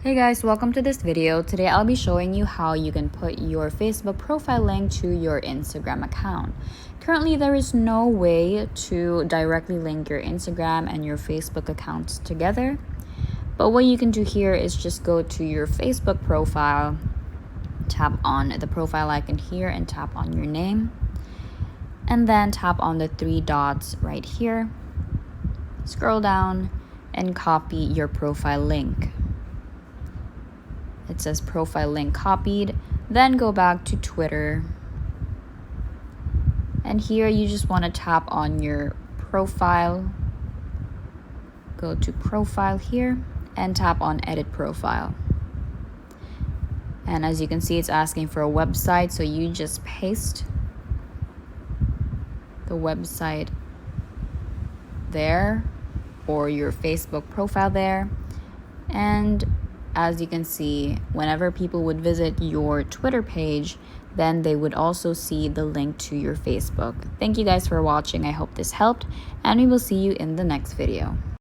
Hey guys, welcome to this video. Today I'll be showing you how you can put your Facebook profile link to your Instagram account. Currently, there is no way to directly link your Instagram and your Facebook accounts together. But what you can do here is just go to your Facebook profile, tap on the profile icon here and tap on your name. And then tap on the three dots right here. Scroll down and copy your profile link. It says profile link copied. Then go back to Twitter. And here you just want to tap on your profile. Go to profile here and tap on edit profile. And as you can see, it's asking for a website. So you just paste the website there or your Facebook profile there. And as you can see, whenever people would visit your Twitter page, then they would also see the link to your Facebook. Thank you guys for watching. I hope this helped, and we will see you in the next video.